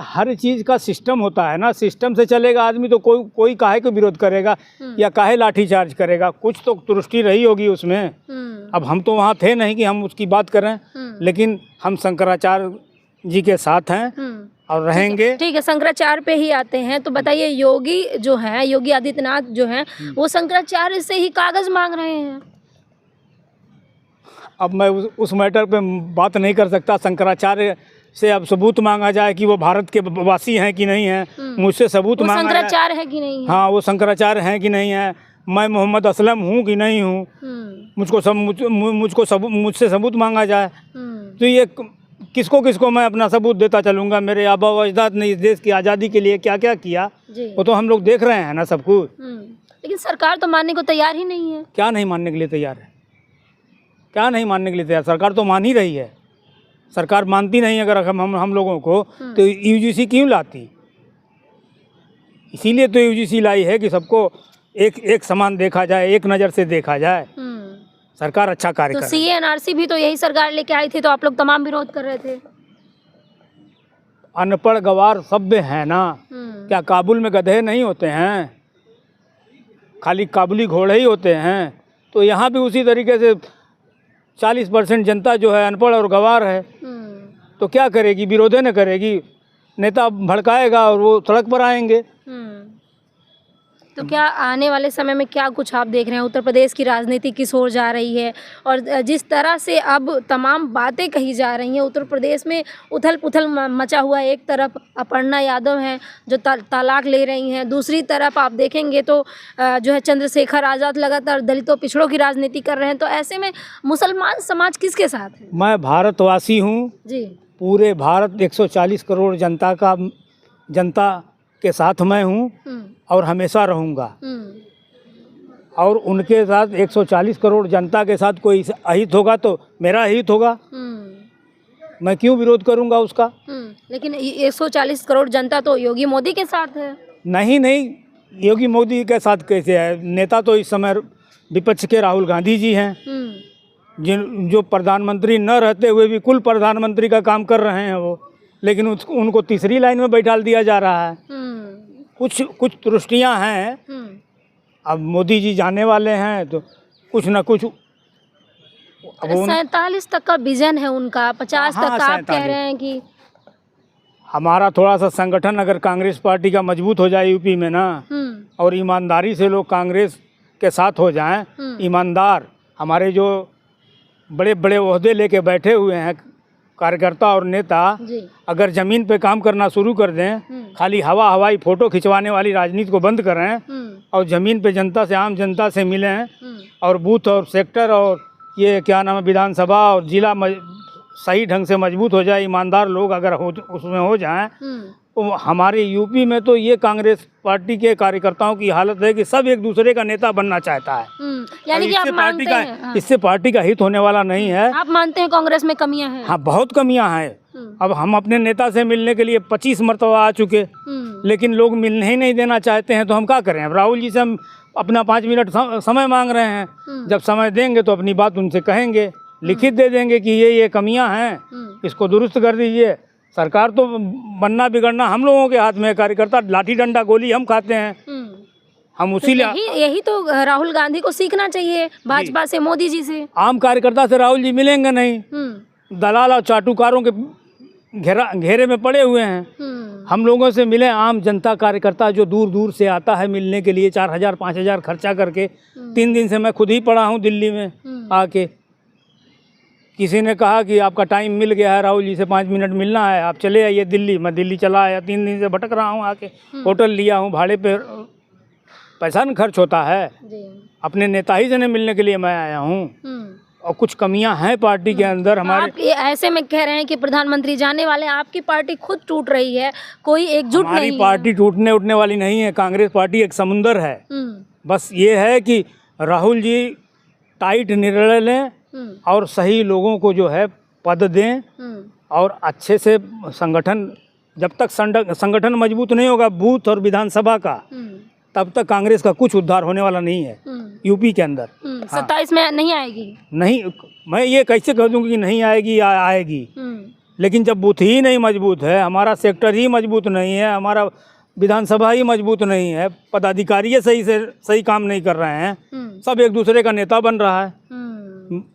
हर चीज़ का सिस्टम होता है ना, सिस्टम से चलेगा आदमी तो कोई काहे को विरोध करेगा या काहे लाठीचार्ज करेगा, कुछ तो त्रुटि रही होगी उसमें। अब हम तो वहाँ थे नहीं कि हम उसकी बात करें, लेकिन हम शंकराचार्य जी के साथ हैं और रहेंगे। ठीक है, शंकराचार्य पे ही आते हैं। तो बताइए, योगी जो है, योगी आदित्यनाथ जो हैं, वो शंकराचार्य से ही कागज मांग रहे हैं। अब मैं उस मैटर पे बात नहीं कर सकता। शंकराचार्य से अब सबूत मांगा जाए कि वो भारत के वासी हैं कि नहीं हैं, मुझसे सबूत मांगा जाए। शंकराचार्य है कि नहीं है? हाँ, वो शंकराचार्य हैं कि नहीं है, मैं मोहम्मद असलम हूँ कि नहीं हूँ, मुझसे सबूत मांगा जाए। तो ये किसको मैं अपना सबूत देता चलूँगा। मेरे आबा व अजदाद ने इस देश की आज़ादी के लिए क्या क्या किया वो तो हम लोग देख रहे हैं ना सब कुछ। लेकिन सरकार तो मानने को तैयार ही नहीं है। क्या नहीं मानने के लिए तैयार है? क्या नहीं मानने के लिए तैयार? सरकार तो मान ही रही है। सरकार मानती नहीं अगर हम लोगों को तो यूजीसी क्यों लाती? इसीलिए तो यूजीसी लाई है कि सबको एक समान देखा जाए, एक नज़र से देखा जाए। सरकार अच्छा कार्य कर रही है। तो सीएनआरसी भी तो यही सरकार लेके आई थी, तो आप लोग तमाम विरोध कर रहे थे। अनपढ़ गवार सभ्य है ना, क्या काबुल में गधे नहीं होते हैं, खाली काबुली घोड़े ही होते हैं। तो यहाँ भी उसी तरीके से 40% जनता जो है अनपढ़ और गवार है। तो क्या करेगी? विरोधे न करेगी, नेता भड़काएगा और वो सड़क पर आएंगे। तो क्या आने वाले समय में क्या कुछ आप देख रहे हैं? उत्तर प्रदेश की राजनीति किस ओर जा रही है? और जिस तरह से अब तमाम बातें कही जा रही हैं, उत्तर प्रदेश में उथल पुथल मचा हुआ है। एक तरफ अपर्णा यादव हैं जो तलाक ले रही हैं, दूसरी तरफ आप देखेंगे तो जो है चंद्रशेखर आज़ाद लगातार दलितों पिछड़ों की राजनीति कर रहे हैं। तो ऐसे में मुसलमान समाज किसके साथ है? मैं भारतवासी हूँ जी, पूरे भारत 140 करोड़ जनता के साथ मैं हूँ और हमेशा रहूँगा। और उनके साथ 140 करोड़ जनता के साथ कोई अहित होगा तो मेरा अहित होगा। मैं क्यों विरोध करूँगा उसका? लेकिन 140 करोड़ जनता तो योगी मोदी के साथ है। नहीं, योगी मोदी के साथ कैसे है? नेता तो इस समय विपक्ष के राहुल गांधी जी हैं, जो प्रधानमंत्री न रहते हुए भी कुल प्रधानमंत्री का काम कर रहे हैं वो, लेकिन उनको तीसरी लाइन में बैठा दिया जा रहा है। कुछ त्रुटियां हैं। अब मोदी जी जाने वाले हैं तो कुछ न कुछ 47 तक का विजन है उनका, 50 तक आप कह रहे हैं कि हमारा थोड़ा सा संगठन अगर कांग्रेस पार्टी का मजबूत हो जाए यूपी में ना, और ईमानदारी से लोग कांग्रेस के साथ हो जाएं, ईमानदार हमारे जो बड़े बड़े ओहदे लेके बैठे हुए हैं कार्यकर्ता और नेता, अगर ज़मीन पे काम करना शुरू कर दें, खाली हवाई फ़ोटो खिंचवाने वाली राजनीति को बंद करें और ज़मीन पे जनता से, आम जनता से मिलें और बूथ और सेक्टर और ये क्या नाम है विधानसभा और जिला सही ढंग से मजबूत हो जाए, ईमानदार लोग अगर उसमें हो जाएं, तो हमारे यूपी में तो ये कांग्रेस पार्टी के कार्यकर्ताओं की हालत है कि सब एक दूसरे का नेता बनना चाहता है। यानी कि आप मानते हैं इससे पार्टी का हित होने वाला नहीं है। आप मानते हैं कांग्रेस में कमियां हैं? हाँ, बहुत कमियां हैं। अब हम अपने नेता से मिलने के लिए 25 मरतबा आ चुके, लेकिन लोग मिलने ही नहीं देना चाहते हैं। तो हम क्या करें? अब राहुल जी से हम अपना 5 मिनट समय मांग रहे हैं। जब समय देंगे तो अपनी बात उनसे कहेंगे, लिखित दे देंगे कि ये कमियां हैं, इसको दुरुस्त कर दीजिए। सरकार तो बनना बिगड़ना हम लोगों के हाथ में है। कार्यकर्ता लाठी डंडा गोली हम खाते हैं। हम उसी यही तो राहुल गांधी को सीखना चाहिए, भाजपा से, मोदी जी से। आम कार्यकर्ता से राहुल जी मिलेंगे नहीं, दलाल और चाटुकारों के घेरे में पड़े हुए हैं। हम लोगों से मिले, आम जनता कार्यकर्ता जो दूर दूर से आता है मिलने के लिए, 4000 5000 खर्चा करके। 3 दिन से मैं खुद ही पड़ा हूँ दिल्ली में आके। किसी ने कहा कि आपका टाइम मिल गया है, राहुल जी से 5 मिनट मिलना है, आप चले आइए दिल्ली। मैं दिल्ली चला आया, 3 दिन से भटक रहा हूँ आके। होटल लिया हूँ, भाड़े पे पैसा न खर्च होता है। अपने नेता ही से मिलने के लिए मैं आया हूँ। और कुछ कमियां हैं पार्टी के अंदर हमारे। आप ऐसे में कह रहे हैं कि प्रधानमंत्री जाने वाले, आपकी पार्टी खुद टूट रही है, कोई एकजुट नहीं है। हमारी पार्टी टूटने उठने वाली नहीं है। कांग्रेस पार्टी एक समुंदर है। बस ये है कि राहुल जी टाइट निर्णय लें और सही लोगों को जो है पद दें और अच्छे से संगठन, जब तक संगठन मजबूत नहीं होगा बूथ और विधानसभा का, तब तक कांग्रेस का कुछ उद्धार होने वाला नहीं है यूपी के अंदर। 27 में नहीं आएगी? नहीं, मैं ये कैसे कह दूंगी कि नहीं आएगी या आएगी। लेकिन जब बूथ ही नहीं मजबूत है, हमारा सेक्टर ही मजबूत नहीं है, हमारा विधानसभा ही मजबूत नहीं है, पदाधिकारी सही से सही काम नहीं कर रहे हैं, सब एक दूसरे का नेता बन रहा है।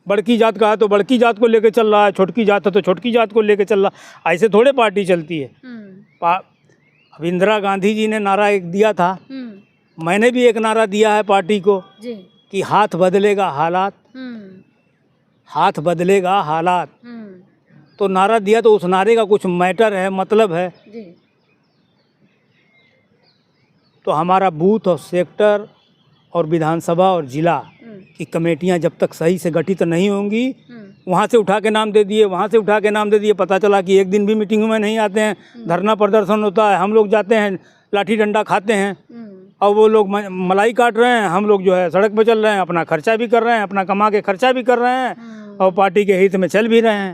बड़की जात का है तो बड़की जात को लेके चल रहा है, छोटकी जात है तो छोटकी जात को लेके चल रहा है। ऐसे थोड़े पार्टी चलती है। अब इंदिरा गांधी जी ने नारा एक दिया था, मैंने भी एक नारा दिया है पार्टी को कि हाथ बदलेगा हालात, हाथ बदलेगा हालात। तो नारा दिया तो उस नारे का कुछ मैटर है, मतलब है। तो हमारा बूथ और सेक्टर और विधानसभा और जिला की कमेटियां जब तक सही से गठित नहीं होंगी, वहाँ से उठा के नाम दे दिए, वहाँ से उठा के नाम दे दिए, पता चला कि एक दिन भी मीटिंग में नहीं आते हैं, धरना प्रदर्शन होता है, हम लोग जाते हैं लाठी डंडा खाते हैं, और वो लोग मलाई काट रहे हैं, हम लोग जो है सड़क पर चल रहे हैं, अपना खर्चा भी कर रहे हैं, अपना कमा के खर्चा भी कर रहे हैं, और पार्टी के हित में चल भी रहे हैं।